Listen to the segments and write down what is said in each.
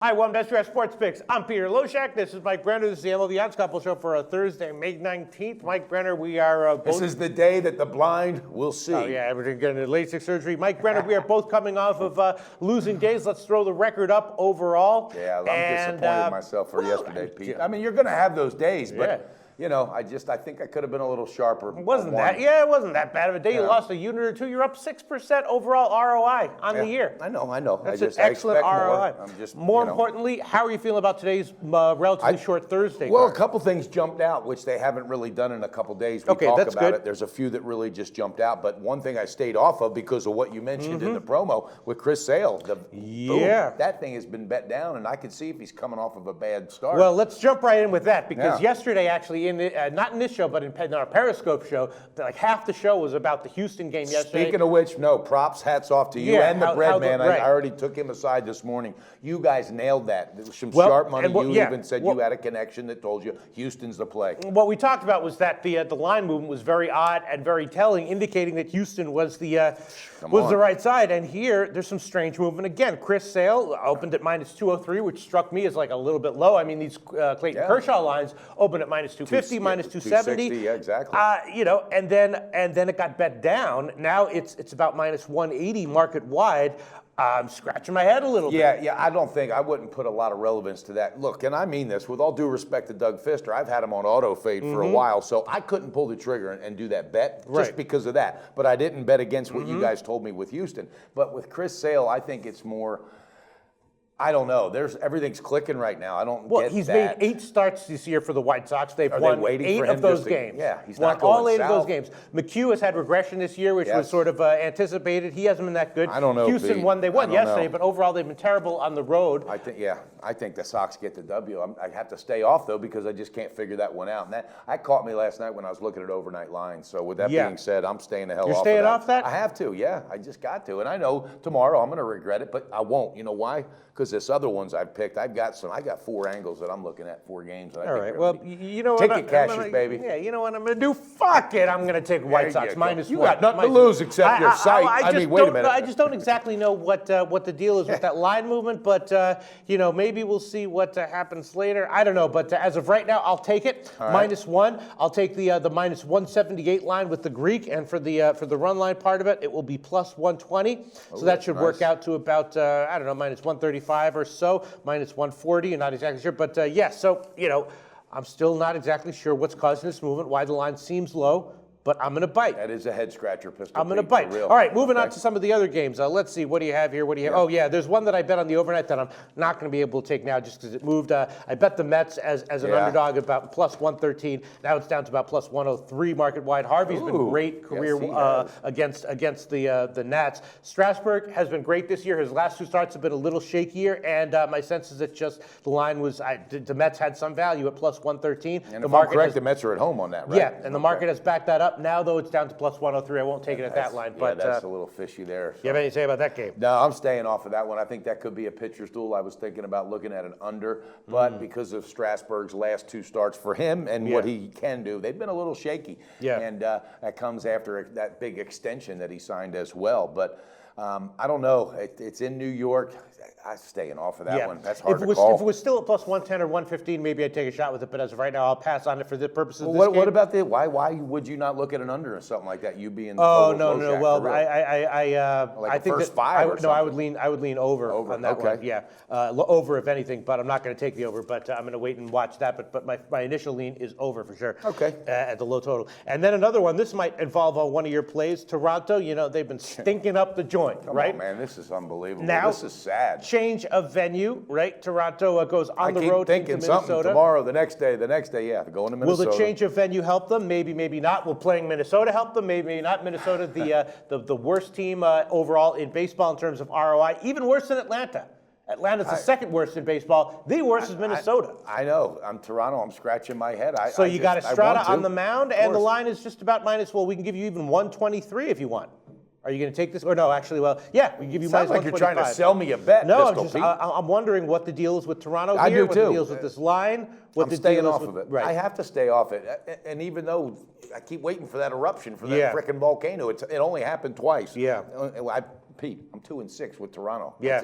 Hi, welcome to SRS Sports Picks. I'm Peter Loshak. This is Mike Brenner. This is the MLB Odds Couple show for Thursday, May 19th. Mike Brenner, we are both... This is the day that the blind will see. Oh, yeah, we're getting into LASIK surgery. Mike Brenner, we are both coming off of losing days. Let's throw the record up overall. Yeah, I'm disappointed in myself for yesterday, Pete. I mean, you're going to have those days, but... You know, I think I could have been a little sharper. It wasn't that bad of a day. You lost a unit or two. You're up 6% overall ROI on the year. I know. That's an excellent ROI. More importantly, how are you feeling about today's relatively short Thursday? Well, a couple things jumped out, which they haven't really done in a couple days. We talk about it. There's a few that really just jumped out, but one thing I stayed off of because of what you mentioned in the promo with Chris Sale. Boom, that thing has been bet down, and I can see if he's coming off of a bad start. Well, let's jump right in with that because yesterday, actually, not in this show, but in our Periscope show, like half the show was about the Houston game yesterday. Speaking of which, props, hats off to you and the bread man. I already took him aside this morning. You guys nailed that. There was some sharp money. You even said you had a connection that told you Houston's the play. What we talked about was that the line movement was very odd and very telling, indicating that Houston was the right side. And here, there's some strange movement. Again, Chris Sale opened at minus 203, which struck me as like a little bit low. I mean, these Clayton Kershaw lines opened at minus 250, minus 270. Yeah, exactly. And then it got bet down. Now it's about minus 180 market wide. I'm scratching my head a little bit. Yeah, I wouldn't put a lot of relevance to that. Look, and I mean this with all due respect to Doug Fister, I've had him on auto fade for a while, so I couldn't pull the trigger and do that bet just because of that. But I didn't bet against what you guys told me with Houston. But with Chris Sale, I think it's more... I don't know. Everything's clicking right now. I don't get that. Well, he's made 8 starts this year for the White Sox. They've won 8 of those games. Yeah, he's won not going all 8 south. of those games. McHugh has had regression this year, which was sort of anticipated. He hasn't been that good. I don't know. Houston won. They won yesterday, but overall they've been terrible on the road. I think the Sox get the W. I have to stay off though because I just can't figure that one out. And that caught me last night when I was looking at overnight lines. So with that being said, I'm staying the hell off. You're staying off that? I have to. Yeah, I just got to. And I know tomorrow I'm going to regret it, but I won't. You know why? Because this other ones I've picked, I got 4 angles that I'm looking at, 4 games. That all right. Well, you know what? Ticket cashes, baby. Yeah, you know what I'm going to do? Fuck it. I'm going to take White Sox minus 1. You got nothing to lose except your sight. I mean, wait a minute. I just don't exactly know what the deal is with that line movement, but maybe we'll see what happens later. I don't know, but as of right now, I'll take it. Minus 1. I'll take the minus 178 line with the Greek, and for the run line part of it, it will be plus 120. So that should work out to about minus 135 or so, minus 140. You're not exactly sure, but I'm still not exactly sure what's causing this movement, why the line seems low. But I'm going to bite. That is a head scratcher, pistol. I'm going to bite. All right, moving on to some of the other games. Let's see. What do you have here? Oh, yeah. There's one that I bet on the overnight that I'm not going to be able to take now just because it moved. I bet the Mets as an underdog about plus 113. Now it's down to about plus 103 market wide. Harvey's been great career against the Nats. Strasburg has been great this year. His last 2 starts have been a little shakier, and my sense is that just the line was the Mets had some value at plus 113. And if I'm correct, the Mets are at home on that, right? Yeah, and the market has backed that up. Now, though, it's down to plus 103. I won't take it at that line. But that's a little fishy there. So. You have anything to say about that game? No, I'm staying off of that one. I think that could be a pitcher's duel. I was thinking about looking at an under, but because of Strasburg's last 2 starts for him and what he can do, they've been a little shaky. Yeah. And that comes after that big extension that he signed as well. But I don't know. It's in New York. I'm staying off of that one. That's hard to call. If it was still at plus 110 or 115, maybe I'd take a shot with it. But as of right now, I'll pass on it for the purposes of this game. What about the why would you not look at an under or something like that? You being no. Well, I think first 5 I would lean over on that one. Yeah, over if anything. But I'm not going to take the over. But I'm going to wait and watch that. But my initial lean is over for sure. Okay. At the low total. And then another one. This might involve one of your plays. Toronto. They've been stinking up the joint, right? Come on, man, this is unbelievable. Now, this is sad. Change of venue, right? Toronto goes on the road into Minnesota. Something tomorrow, the next day, yeah, they're going to Minnesota. Will the change of venue help them? Maybe, maybe not. Will playing Minnesota help them? Maybe, maybe not. Minnesota, the worst team overall in baseball in terms of ROI, even worse than Atlanta. Atlanta's the second worst in baseball. The worst is Minnesota. I know. I'm Toronto. I'm scratching my head. So you got Estrada on the mound, and the line is just about minus. Well, we can give you even 123 if you want. Are you going to take this? Or no, actually, well, yeah, we can give you minus 125. Sounds like you're trying to sell me a bet. No, I'm wondering what the deal is with Toronto here. I do what too. the deal is with this line. I'm staying off of it. Right. I have to stay off it. And even though I keep waiting for that eruption, for that frickin' volcano, it only happened twice. Yeah. Pete, I'm 2-6 with Toronto. Yeah.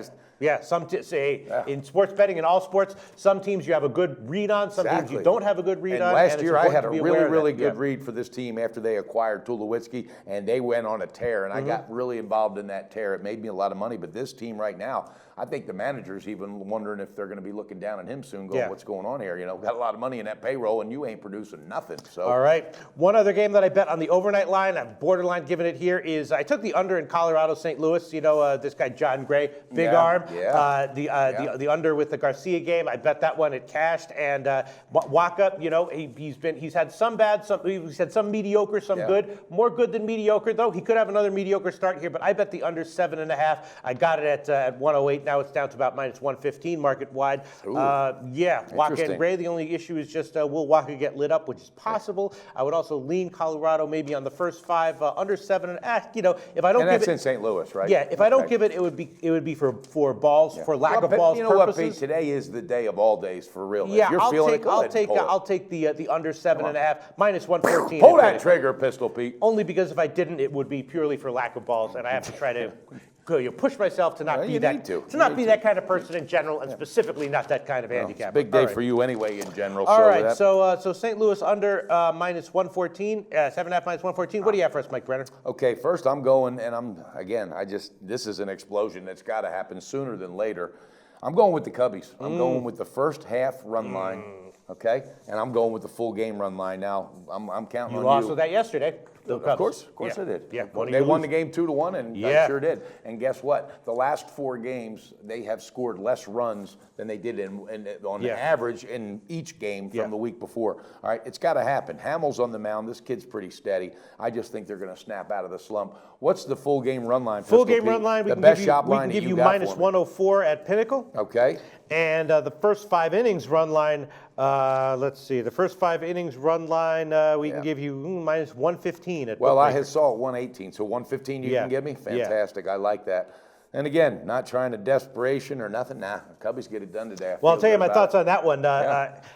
In sports betting, in all sports, some teams you have a good read on, some teams you don't have a good read on. Last year I had a really good read for this team after they acquired Tulowitzki, and they went on a tear, and I got really involved in that tear. It made me a lot of money, but this team right now, I think the manager's even wondering if they're going to be looking down at him soon, going, what's going on here? You know, got a lot of money in that payroll, and you ain't producing nothing. So. All right. One other game that I bet on the overnight line, I'm borderline giving it here, is I took the under in Colorado, St. Louis. You know, this guy, John Gray, big arm. The under with the Garcia game, I bet that one, it cashed. And Waka, you know, he's had some bad, he's had some mediocre, some good. More good than mediocre, though. He could have another mediocre start here, but I bet the under 7.5. I got it at 108. Now it's down to about minus 115 market wide. Waka and Gray. The only issue is just will Waka get lit up, which is possible. I would also lean Colorado maybe on the first 5 under 7.5. You know, if I don't give that's it, in St. Louis, right? Yeah, if I don't give it, it would be for balls, for lack of balls. You know purposes. what, Pete? Today is the day of all days for real. Yeah, if you're feeling it, I'll take the under 7.5 minus 114. Pull that trigger, Pistol Pete. Only because if I didn't, it would be purely for lack of balls, and I have to try to push myself to not be that kind of person in general, and specifically not that kind of handicap. Big day for you anyway in general. All right, so St. Louis under minus 114, 7.5 minus 114. What do you have for us, Mike Brenner? Okay, first I'm going, and this is an explosion that's got to happen sooner than later. I'm going with the Cubbies. I'm going with the first half run line. Okay, and I'm going with the full game run line now. I'm counting on you. You lost with that yesterday. Of course I did. Yeah, they won the game 2-1, and I sure did. And guess what? The last 4 games, they have scored less runs than they did on average in each game from the week before. All right, it's got to happen. Hamill's on the mound. This kid's pretty steady. I just think they're going to snap out of the slump. What's the full game run line? Full game run line. We can give you minus 104 at Pinnacle. Okay. And the first 5 innings run line, let's see. The first 5 innings run line, we can give you minus 115 at Well, I had saw 118, so 115 you can give me? Fantastic. I like that. And again, not trying to desperation or nothing. Nah, the Cubbies get it done today. Well, I'll tell you my thoughts on that one.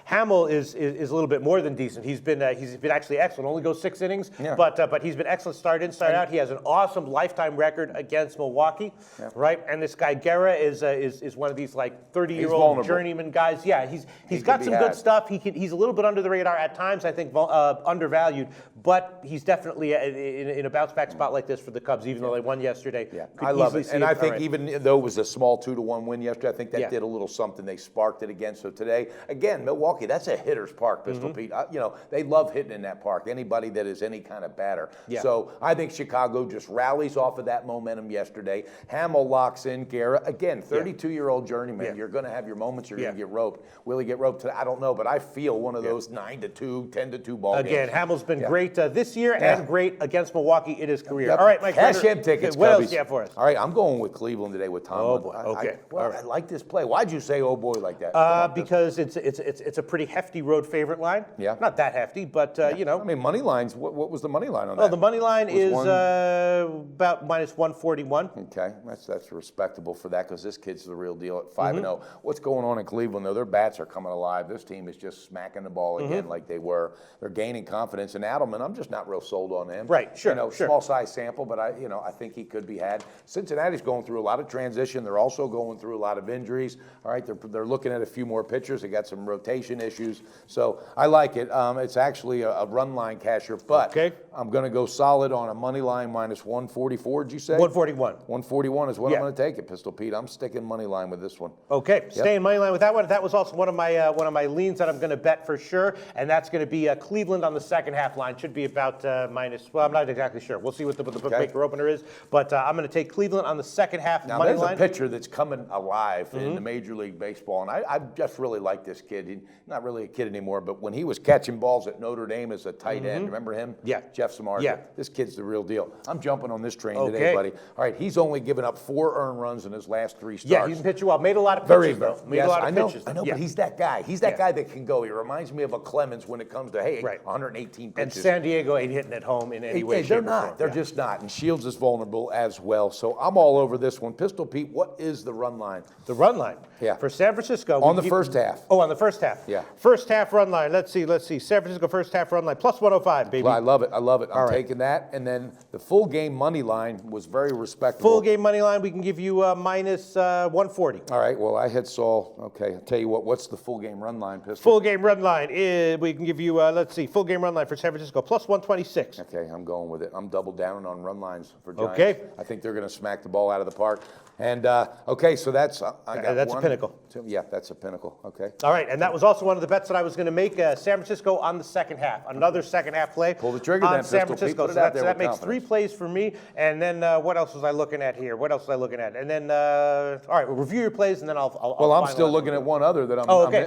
Hamill is a little bit more than decent. He's been actually excellent. Only goes 6 innings, but he's been excellent start in, start out. He has an awesome lifetime record against Milwaukee, right? And this guy Guerra is one of these like 30-year-old journeyman guys. Yeah, he's got some good stuff. He's a little bit under the radar at times. I think undervalued, but he's definitely in a bounce back spot like this for the Cubs. Even though they won yesterday, I love it, and I think even though it was a small 2-1 win yesterday, I think that did a little something. They sparked it again. So today, again, Milwaukee, that's a hitter's park, Pistol Pete. You know, they love hitting in that park. Anybody that is any kind of batter. So I think Chicago just rallies off of that momentum yesterday. Hamill locks in. Guerra, again, 32-year-old journeyman. You're going to have your moments. You're going to get roped. Will he get roped today? I don't know, but I feel one of those 9-2, 10-2 ball games. Again, Hamill's been great this year and great against Milwaukee in his career. All right, Mike. Cash in tickets. What else do you have for us? All right, I'm going with Cleveland today with Tom. Oh boy. Okay. I like this play. Why'd you say "oh boy" like that? Because it's a pretty hefty road favorite line. Yeah. Not that hefty, but you know. I mean, money lines. What was the money line on that? Oh, the money line is about minus 141. Okay, that's respectable for that because this kid's the real deal at 5-0. What's going on in Cleveland though? Their bats are coming alive. This team is just smacking the ball again like they were. They're gaining confidence. And Adelman, I'm just not real sold on him. Right. Sure. You know, small size sample, but I think he could be had. Cincinnati's going through a lot of transition. They're also going through a lot of injuries. All right, they're looking at a few more pitchers. They got some rotation issues. So I like it. It's actually a run line casher, but I'm going to go solid on a money line minus 144. Did you say? 141. 141 is what I'm going to take it, Pistol Pete. I'm sticking money line with this one. Okay, staying money line with that one. That was also one of my leans that I'm going to bet for sure, and that's going to be Cleveland on the second half line. Should be about minus. Well, I'm not exactly sure. We'll see what the bookmaker opener is, but I'm going to take Cleveland on the second half now, money line. Now, there's a pitcher that's coming alive in the Major League Baseball, and I just really like this kid. He's not really a kid anymore, but when he was catching balls at Notre Dame as a tight end, remember him? Yeah. Jeff Samardzija. Yeah. This kid's the real deal. I'm jumping on this train today, buddy. All right, he's only given up 4 earned runs in his last 3 starts. Yeah, he's pitching well. Made a lot of pitches, though. Made a lot of pitches. I know, but he's that guy. He's that guy that can go. He reminds me of a Clemens when it comes to, 118 pitches. And San Diego ain't hitting at home in any way, shape, or form. They're just not. And Shields is vulnerable as well. So I'm all over this one. Pistol Pete, what is the run line? The run line. Yeah. For San Francisco. On the first half. Oh, on the first half. Yeah. First half run line. Let's see. San Francisco first half run line plus 105, baby. Well, I love it. I'm taking that. And then the full game money line was very respectable. Full game money line, we can give you minus 140. All right. Well, I had Saul. Okay. I'll tell you what. What's the full game run line, Pistol? Full game run line is, we can give you, let's see, full game run line for San Francisco plus 126. Okay, I'm going with it. I'm double down on run lines for Giants. Okay. I think they're going to smack the ball out of the park. And, okay, so that's, I got that's one, a pinnacle. Two, yeah, that's a pinnacle. Okay. All right, and that was also one of the bets that I was going to make. San Francisco on the second half. Another second half play. Pull the trigger on then, San Pistol Pete. Francisco. Put it So out there that with makes confidence. 3 plays for me. And then what else was I looking at here? And then, all right, we'll review your plays, and then I'll Well, I'm finalize still looking at one other that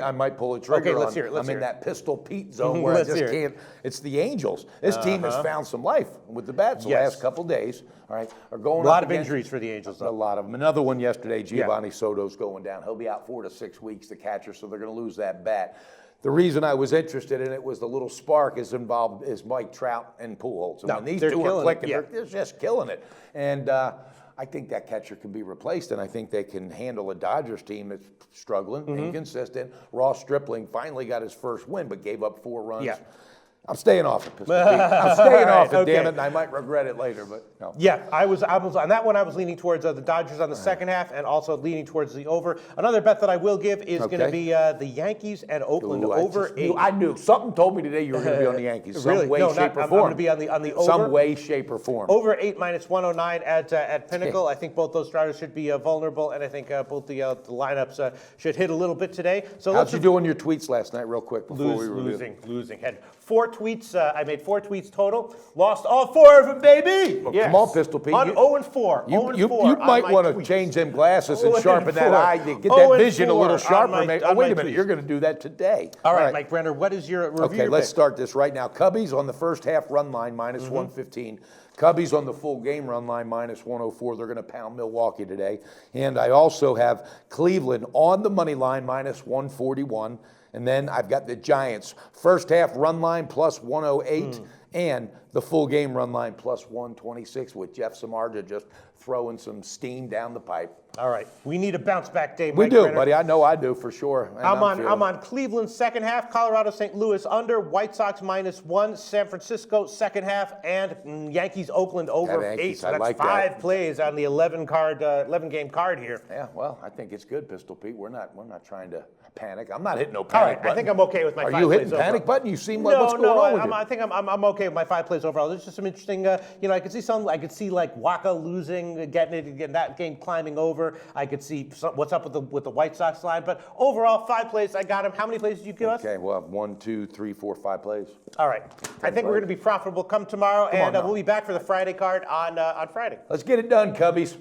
I might pull a trigger Okay, let's on. hear it, let's I'm in hear it. that Pistol Pete zone where I Let's just hear it. can't. It's the Angels. This team has found some life with the bats the Yes. last couple days. All right, are going a lot up of against- injuries for the Angels, A though. lot of them. Another one yesterday, Giovanni Soto's going down. He'll be out 4 to 6 weeks, the catcher, so they're going to lose that bat. The reason I was interested in it was the little spark is involved is Mike Trout and Pujols. And No, when these they're two are killing it, clicking, yeah. they're just killing it. And I think that catcher can be replaced, and I think they can handle a Dodgers team that's struggling, inconsistent. Ross Stripling finally got his first win, but gave up 4 runs. Yeah. I'm staying off it, Pistol Pete. I'm staying off it, Okay. damn it, and I might regret it later, but no. Yeah, I was on that one. I was leaning towards the Dodgers on the second half, and also leaning towards the over. Another bet that I will give is going to Okay. be the Yankees and Oakland Ooh, over I just 8. knew. I knew. Something told me today you were going to be on the Yankees. Some Really? way, No, shape, not- or I'm form. gonna be on the over. Some way, shape, or form. Over 8 minus 109 at Pinnacle. I think both those starters should be vulnerable, and I think both the lineups should hit a little bit today. So How'd you do on your tweets last night, real quick, before we review? losing. Had 4 tweets. I made 4 tweets total. Lost all 4 of them, baby. Well, come on, Pistol Pete. On You- 0 and 4. You 0 and 4 you on might my want to tweets. change them glasses and 0 sharpen and that 4. eye to get 0 that and vision a 4 little on sharper. my- Maybe. Oh, on wait my a minute. tweets. You're going to do that today. All right, Mike Brenner, what is your review? Okay, let's start this right now. Cubbies on the first half run line, minus 115. Cubbies on the full game run line, minus 104. They're going to pound Milwaukee today. And I also have Cleveland on the money line, minus 141. And then I've got the Giants, first half run line, plus 108. And the full game run line, plus 126, with Jeff Samardzija just throwing some steam down the pipe. All right, we need a bounce back day, We Mike do, Brenner. buddy. I know I do for sure. And I'm on Cleveland second half, Colorado St. Louis under, White Sox minus 1, San Francisco second half, and Yankees Oakland over Yankees, 8. So I that's like 5 that. plays on the 11 game card here. Yeah, well, I think it's good, Pistol Pete. We're not trying to panic. I'm not hitting no All panic right, button. I think I'm okay with my 5 Are you plays hitting overall. panic button? You seem like what's going on with you? I think I'm okay with my 5 plays overall. There's just some interesting, I could see some. I could see like Waka losing, getting that game climbing over. I could see what's up with the White Sox line. But overall, 5 plays. I got him. How many plays did you give us? Okay, well, 1, 2, 3, 4, 5 plays. All right. I think we're going to be profitable come tomorrow, and now. we'll be back for the Friday card on Friday. Let's get it done, Cubbies.